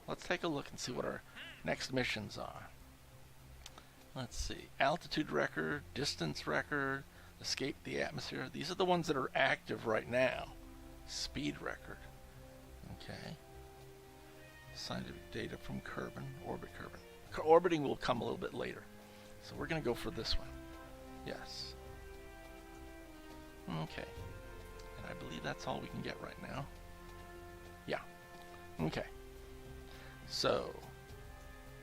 let's take a look and see what our next missions are. Let's see. Altitude record, distance record, escape the atmosphere. These are the ones that are active right now. Speed record. Okay. Scientific data from Kerbin, orbit Kerbin. Orbiting will come a little bit later. So we're going to go for this one. Yes. Okay. And I believe that's all we can get right now. Yeah. Okay. So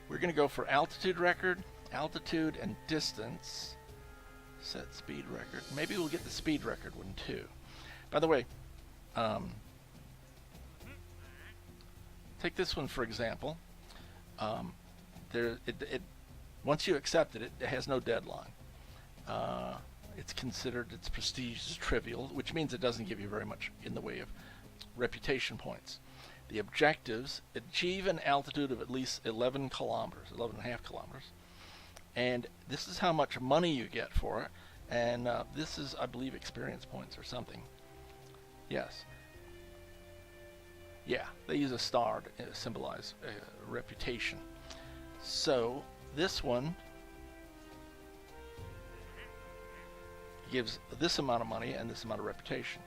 we're going to go for altitude record, altitude and distance. Set speed record. Maybe we'll get the speed record one too. By the way, take this one for example. Once you accept it, it has no deadline. It's considered, its prestige is trivial, which means it doesn't give you very much in the way of reputation points. The objectives: achieve an altitude of at least 11 kilometers, 11.5 kilometers. And this is how much money you get for it. And this is, I believe, experience points or something. Yes. Yeah, they use a star to symbolize reputation. So this one gives this amount of money and this amount of reputation.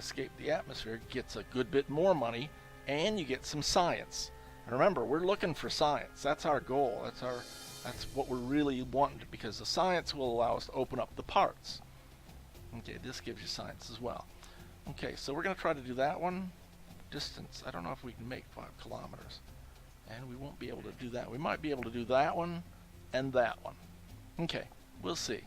Escape the atmosphere gets a good bit more money, and you get some science. And remember, we're looking for science. That's our goal. That's what we're really wanting, because the science will allow us to open up the parts. Okay, this gives you science as well. Okay, so we're going to try to do that one. Distance, I don't know if we can make 5 kilometers. And we won't be able to do that. We might be able to do that one and that one. Okay, we'll see.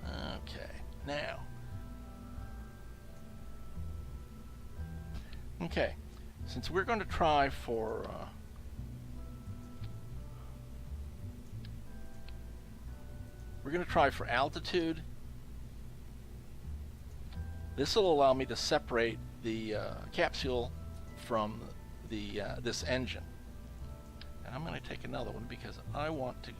Okay, now. Okay, since we're going to try for altitude, this will allow me to separate the capsule from the this engine. And I'm going to take another one because I want to.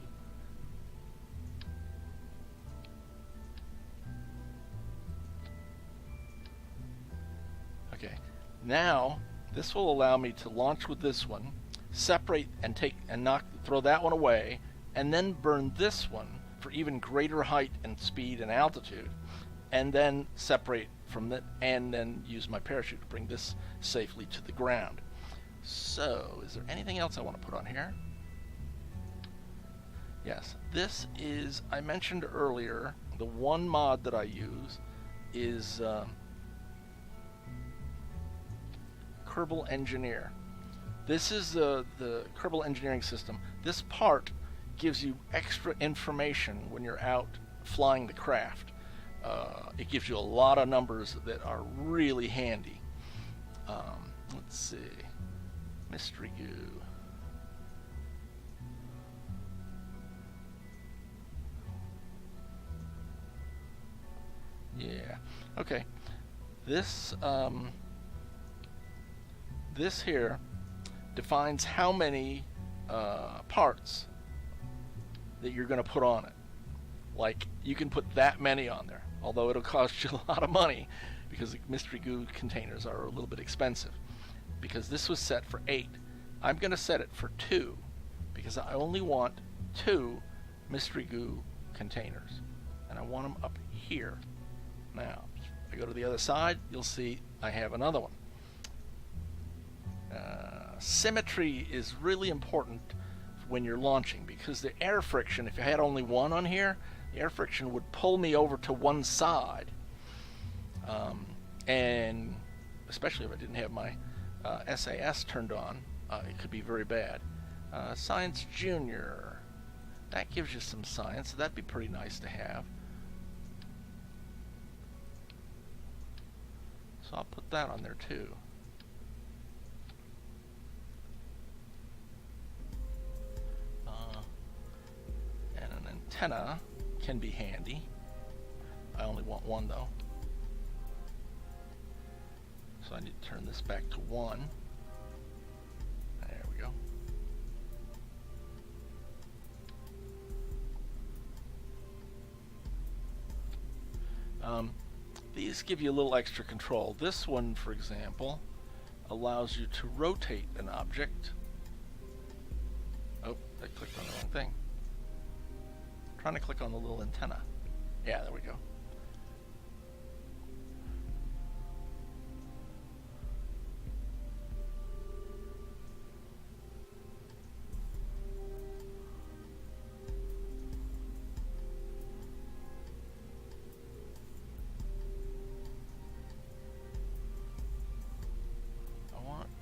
Okay, now this will allow me to launch with this one, separate and throw that one away, and then burn this one for even greater height and speed and altitude, and then separate from it, and then use my parachute to bring this safely to the ground. So, is there anything else I want to put on here? Yes, this is, I mentioned earlier, the one mod that I use is Kerbal Engineer. This is the Kerbal engineering system. This part gives you extra information when you're out flying the craft. It gives you a lot of numbers that are really handy. Let's see. Mystery goo. Yeah. Okay. This this here defines how many parts that you're going to put on it. Like, you can put that many on there, although it'll cost you a lot of money because the mystery goo containers are a little bit expensive. Because this was set for 8. I'm going to set it for 2 because I only want 2 mystery goo containers, and I want them up here. Now, if I go to the other side, you'll see I have another one. Symmetry is really important when you're launching, because the air friction, if you had only one on here, the air friction would pull me over to one side, and especially if I didn't have my SAS turned on, it could be very bad. Science Junior, that gives you some science, so that'd be pretty nice to have. So I'll put that on there too. And an antenna can be handy. I only want one though. So I need to turn this back to 1. There we go. These give you a little extra control. This one, for example, allows you to rotate an object. Oh, I clicked on the wrong thing. I'm trying to click on the little antenna. Yeah, there we go.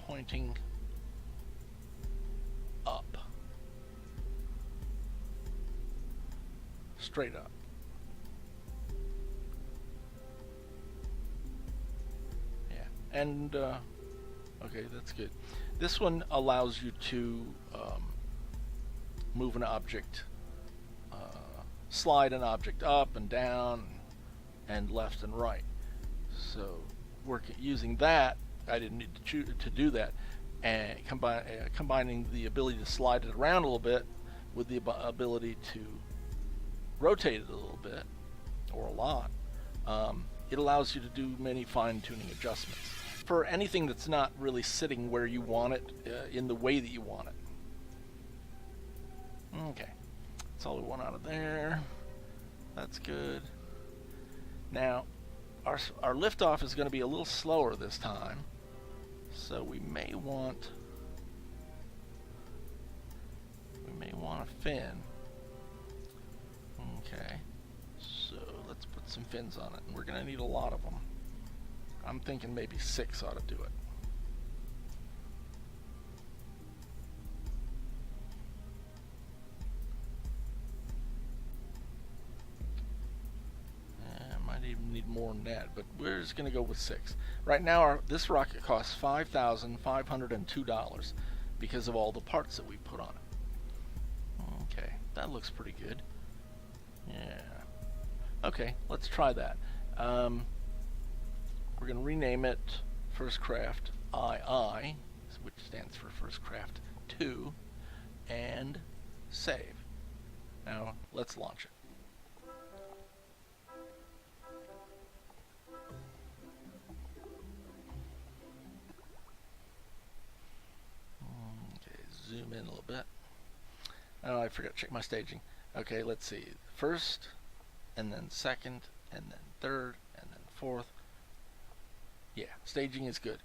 Pointing up, straight up. Yeah, and okay, that's good. This one allows you to move an object, slide an object up and down, and left and right. So, using that. I didn't need to do that, and combining the ability to slide it around a little bit with the ability to rotate it a little bit, or a lot, it allows you to do many fine-tuning adjustments for anything that's not really sitting where you want it, in the way that you want it. Okay, that's all we want out of there. That's good. Now, our liftoff is going to be a little slower this time. So we may want a fin. Okay, so let's put some fins on it, and we're going to need a lot of them. I'm thinking maybe 6 ought to do it. Even need more than that, but we're just going to go with 6. Right now, this rocket costs $5,502 because of all the parts that we put on it. Okay, that looks pretty good. Yeah. Okay, let's try that. We're going to rename it First Craft II, which stands for First Craft 2, and save. Now, let's launch it. Zoom in a little bit. Oh, I forgot to check my staging. Okay, let's see. First, and then second, and then third, and then fourth. Yeah, staging is good.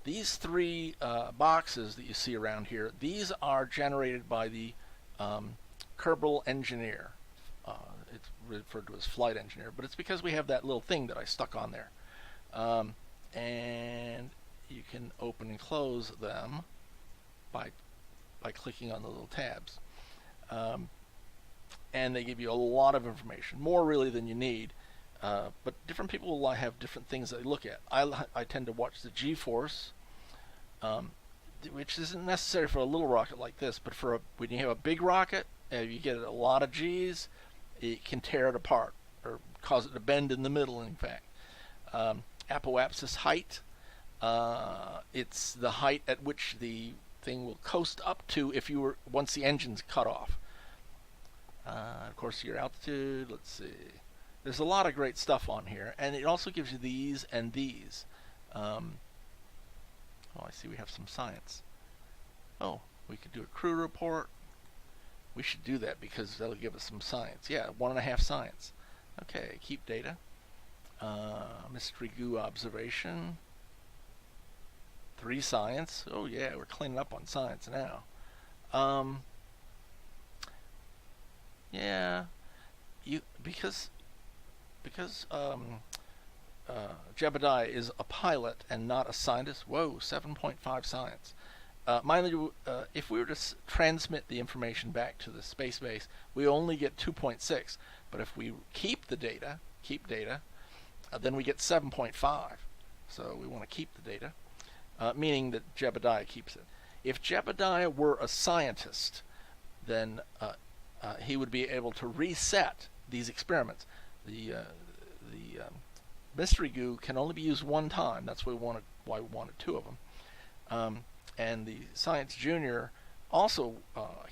These 3 boxes that you see around here, these are generated by the Kerbal engineer. It's referred to as flight engineer, but it's because we have that little thing that I stuck on there. And you can open and close them by clicking on the little tabs. And they give you a lot of information, more really than you need, but different people will have different things that they look at. I tend to watch the G-force, which isn't necessary for a little rocket like this, but for when you have a big rocket, you get a lot of G's, it can tear it apart, or cause it to bend in the middle, in fact. Apoapsis height, it's the height at which the thing will coast up to once the engine's cut off. Of course, your altitude. Let's see. There's a lot of great stuff on here, and it also gives you these and these. Oh, I see. We have some science. Oh, we could do a crew report. We should do that because that'll give us some science. Yeah, 1.5 science. Okay, keep data. Mystery goo observation. 3 science. Oh yeah, we're cleaning up on science now. Yeah, because Jebediah is a pilot and not a scientist. Whoa, 7.5 science. Mind you, if we were to transmit the information back to the space base, we only get 2.6. But if we keep data, then we get 7.5. So we want to keep the data, meaning that Jebediah keeps it. If Jebediah were a scientist, then he would be able to reset these experiments. The mystery goo can only be used one time. That's why we wanted 2 of them. And the Science Junior also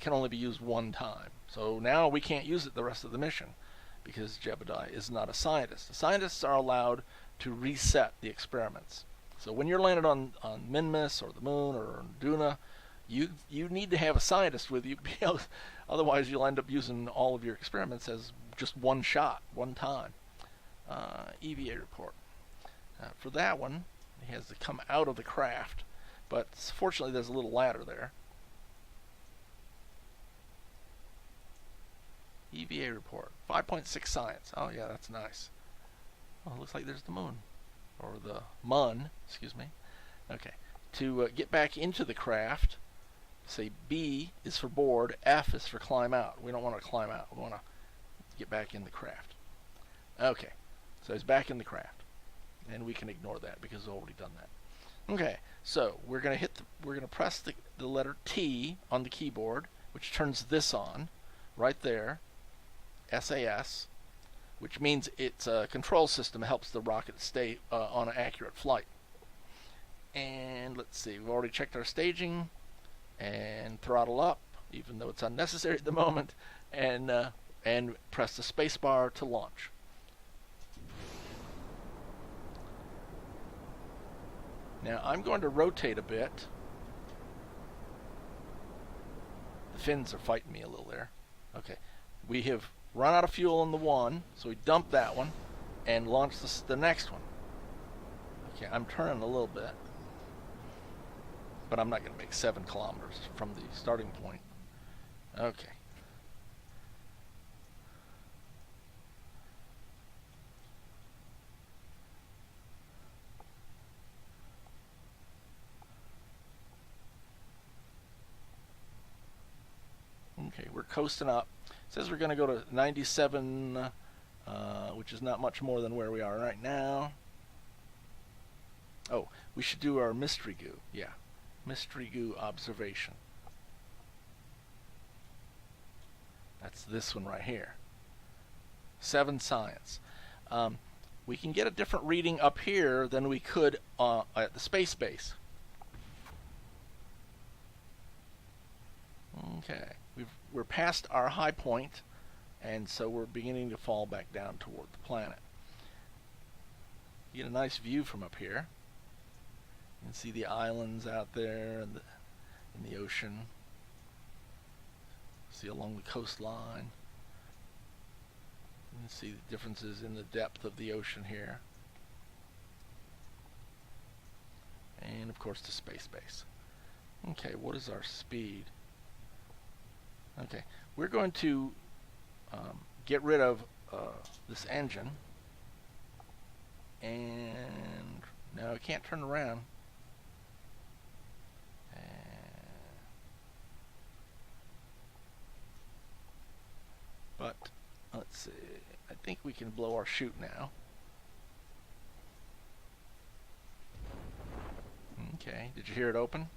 can only be used one time. So now we can't use it the rest of the mission. because Jebediah is not a scientist. The scientists are allowed to reset the experiments. So when you're landed on Minmus or the moon or on Duna, you need to have a scientist with you, otherwise you'll end up using all of your experiments as just one shot, one time. EVA report. For that one, he has to come out of the craft, but fortunately there's a little ladder there. EVA report. 5.6 science. Oh yeah, that's nice. Oh, it looks like there's the moon. Or the mun, excuse me. Okay. To get back into the craft, say B is for board, F is for climb out. We don't want to climb out. We want to get back in the craft. Okay. So he's back in the craft. And we can ignore that because we've already done that. Okay. So we're going to press the letter T on the keyboard, which turns this on right there. SAS, which means its control system helps the rocket stay on an accurate flight. And let's see, we've already checked our staging and throttle up, even though it's unnecessary at the moment, and press the space bar to launch. Now I'm going to rotate a bit. The fins are fighting me a little there. Okay, we have run out of fuel on the one, so we dump that one and launch the next one. Okay, I'm turning a little bit, but I'm not going to make 7 kilometers from the starting point. Okay. Okay, we're coasting up. It says we're going to go to 97, which is not much more than where we are right now. Oh, we should do our mystery goo. Yeah, mystery goo observation. That's this one right here. 7 science. We can get a different reading up here than we could at the space base. Okay. We're past our high point, and so we're beginning to fall back down toward the planet. You get a nice view from up here. You can see the islands out there in the ocean. See along the coastline. You can see the differences in the depth of the ocean here. And of course the space base. Okay, what is our speed? Okay, we're going to get rid of this engine, and no, I can't turn around. But let's see, I think we can blow our chute now. Okay, did you hear it open?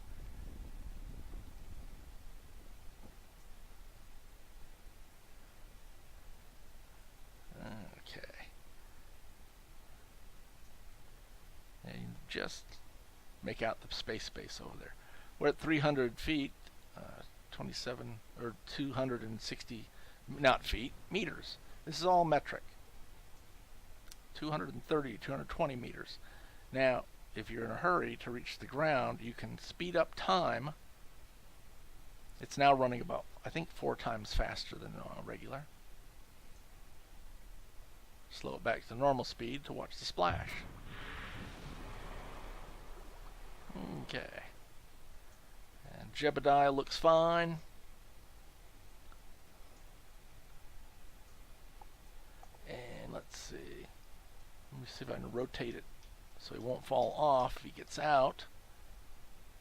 Just make out the space base over there. We're at 300 feet, 27 or 260, not feet, meters. This is all metric. 230, 220 meters. Now, if you're in a hurry to reach the ground, you can speed up time. It's now running about, I think, 4 times faster than regular. Slow it back to normal speed to watch the splash. Okay. And Jebediah looks fine. And let's see. Let me see if I can rotate it so he won't fall off if he gets out.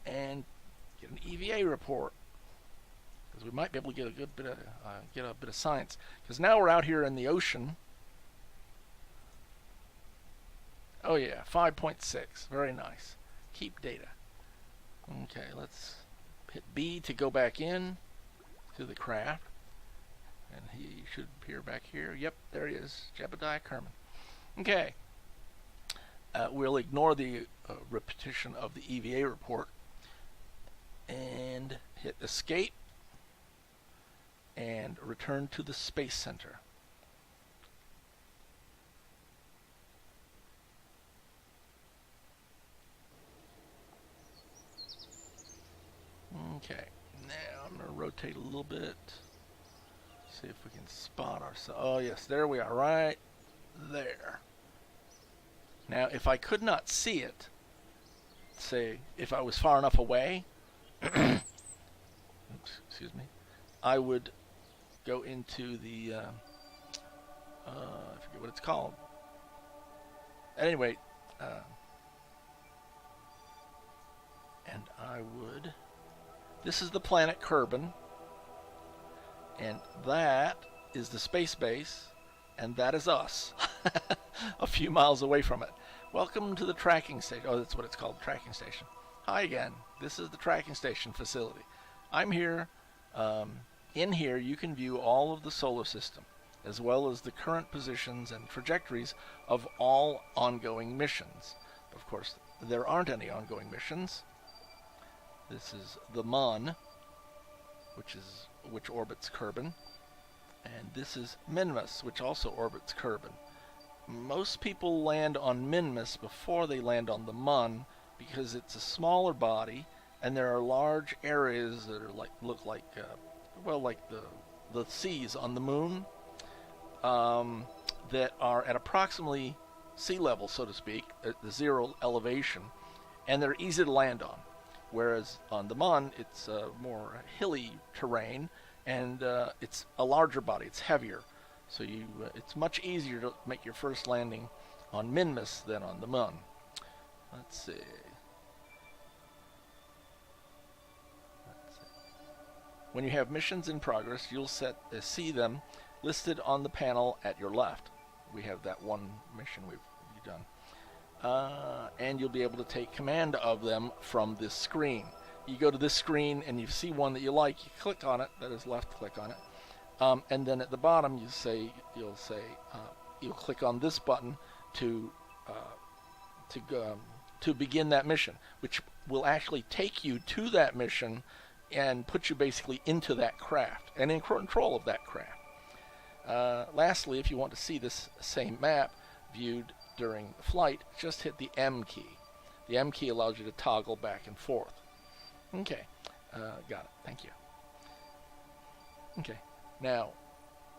And get an EVA report. Because we might be able to get a good bit of science. Because now we're out here in the ocean. Oh yeah, 5.6. Very nice. Keep data. Okay, let's hit B to go back in to the craft. And he should appear back here. Yep, there he is. Jebediah Kerman. Okay. We'll ignore the repetition of the EVA report and hit escape and return to the Space Center. rotate a little bit. See if we can spot ourselves. Oh yes, there we are, right there. Now, if I could not see it, say if I was far enough away, oops, excuse me, I would go into the, I forget what it's called. Anyway, and I would, this is the planet Kerbal, and that is the space base, and that is us, a few miles away from it. Welcome to the tracking station. Oh, that's what it's called, tracking station. Hi again. This is the tracking station facility. I'm here. In here, you can view all of the solar system, as well as the current positions and trajectories of all ongoing missions. Of course, there aren't any ongoing missions. This is the Mun, which orbits Kerbal, and this is Minmus, which also orbits Kerbal. Most people land on Minmus before they land on the Mun because it's a smaller body, and there are large areas that are look like the seas on the moon, that are at approximately sea level, so to speak, at the zero elevation, and they're easy to land on. Whereas on the Mun, it's more hilly terrain, and it's a larger body, it's heavier. So it's much easier to make your first landing on Minmus than on the Mun. Let's see. When you have missions in progress, you'll see them listed on the panel at your left. We have that one mission we've done. And you'll be able to take command of them from this screen. You go to this screen and you see one that you like, you click on it, that is left click on it. And then at the bottom you'll click on this button to begin that mission, which will actually take you to that mission and put you basically into that craft and in control of that craft. Lastly, if you want to see this same map viewed during flight, just hit the M key. The M key allows you to toggle back and forth. Okay, got it. Thank you. Okay, now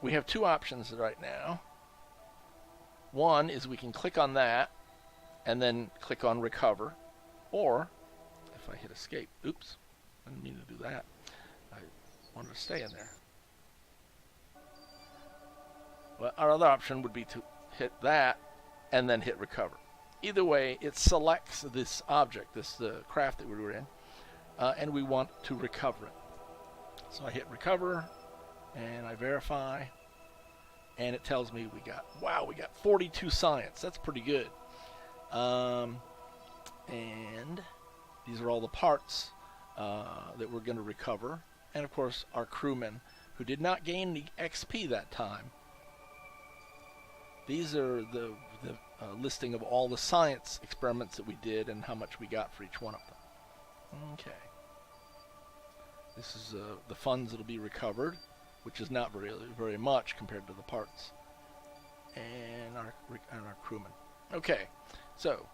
we have two options right now. One is we can click on that and then click on recover, or if I hit escape, oops, I didn't mean to do that. I wanted to stay in there. Well, our other option would be to hit that and then hit recover. Either way, it selects this object, the craft that we were in, and we want to recover it. So I hit recover, and I verify, and it tells me we got 42 science. That's pretty good. And these are all the parts that we're going to recover, and of course our crewmen who did not gain the XP that time. These are the listing of all the science experiments that we did and how much we got for each one of them. Okay. This is the funds that will be recovered, which is not very much compared to the parts and our crewmen. Okay, so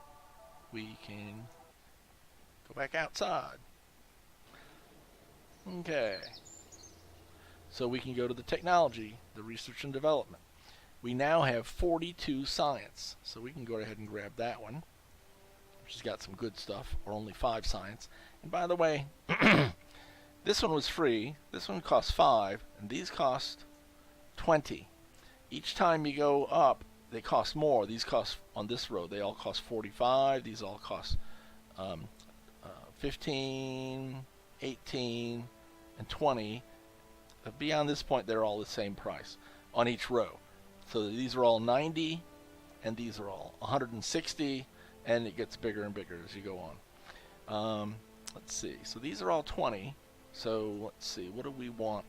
we can go back outside. Okay, so we can go to the technology, the research and development. We now have 42 science, so we can go ahead and grab that one, which has got some good stuff, or only 5 science. And by the way, this one was free, this one costs 5, and these cost 20. Each time you go up, they cost more. These cost, on this road, they all cost 45, these all cost 15, 18, and 20. Beyond this point, they're all the same price on each row. So these are all 90, and these are all 160, and it gets bigger and bigger as you go on. Let's see. So these are all 20. So let's see. What do we want?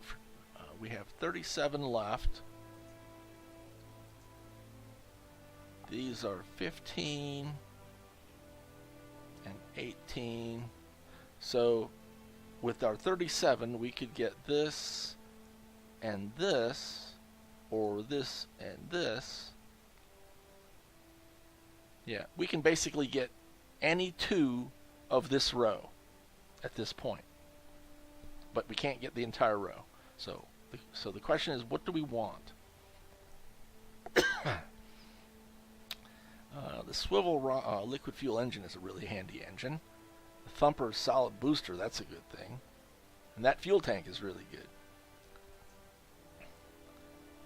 We have 37 left. These are 15 and 18. So with our 37, we could get this and this, or this and this. Yeah, we can basically get any 2 of this row at this point. but we can't get the entire row. So the question is, what do we want? The swivel liquid fuel engine is a really handy engine. The Thumper solid booster, that's a good thing. And that fuel tank is really good.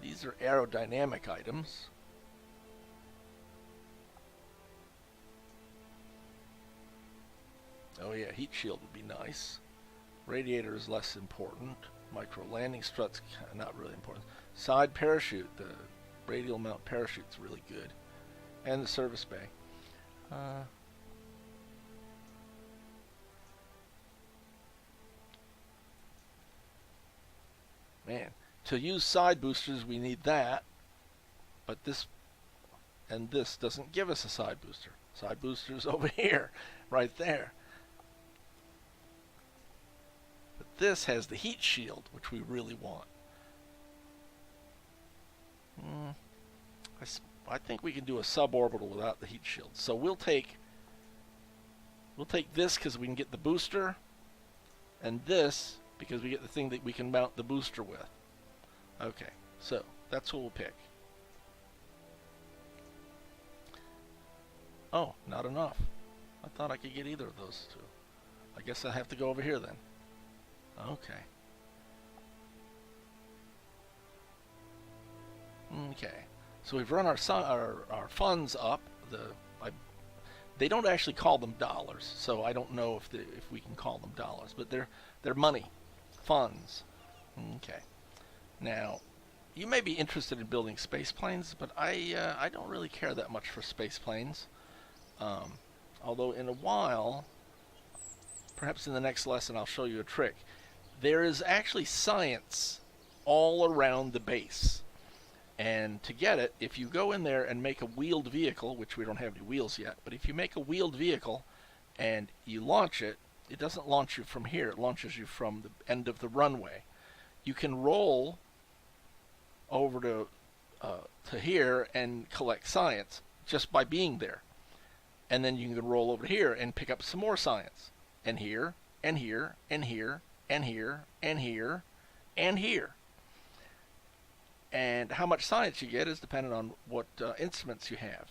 These are aerodynamic items. Oh yeah, heat shield would be nice. Radiator is less important. Micro landing struts, not really important. Side parachute, the radial mount parachute's really good. And the service bay. Man, to use side boosters we need that, but this and this doesn't give us a side booster. Side booster's over here, right there. But this has the heat shield, which we really want. I think we can do a suborbital without the heat shield. So we'll take this because we can get the booster, and this because we get the thing that we can mount the booster with. Okay, so that's what we'll pick. Oh, not enough. I thought I could get either of those two. I guess I have to go over here then. Okay. Okay. So we've run our funds up. They don't actually call them dollars, so I don't know if we can call them dollars, but they're money, funds. Okay. Now, you may be interested in building space planes, but I don't really care that much for space planes. Although in a while, perhaps in the next lesson, I'll show you a trick. There is actually science all around the base. And to get it, if you go in there and make a wheeled vehicle, which we don't have any wheels yet, but if you make a wheeled vehicle and you launch it, it doesn't launch you from here. It launches you from the end of the runway. You can roll over to here and collect science just by being there. And then you can roll over here and pick up some more science. And here, and here, and here, and here, and here, and here. And how much science you get is dependent on what instruments you have.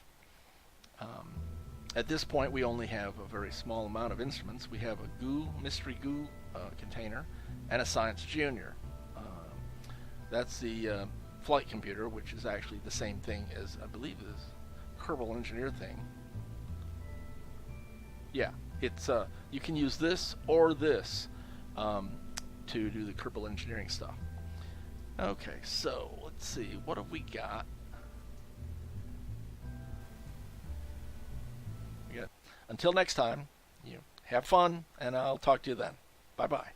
At this point, we only have a very small amount of instruments. We have a mystery goo container, and a Science Junior. That's the flight computer, which is actually the same thing as, I believe, this Kerbal engineer thing. Yeah, it's you can use this or this to do the Kerbal engineering stuff. Okay, so let's see, what have we got? Until next time, you have fun, and I'll talk to you then. Bye-bye.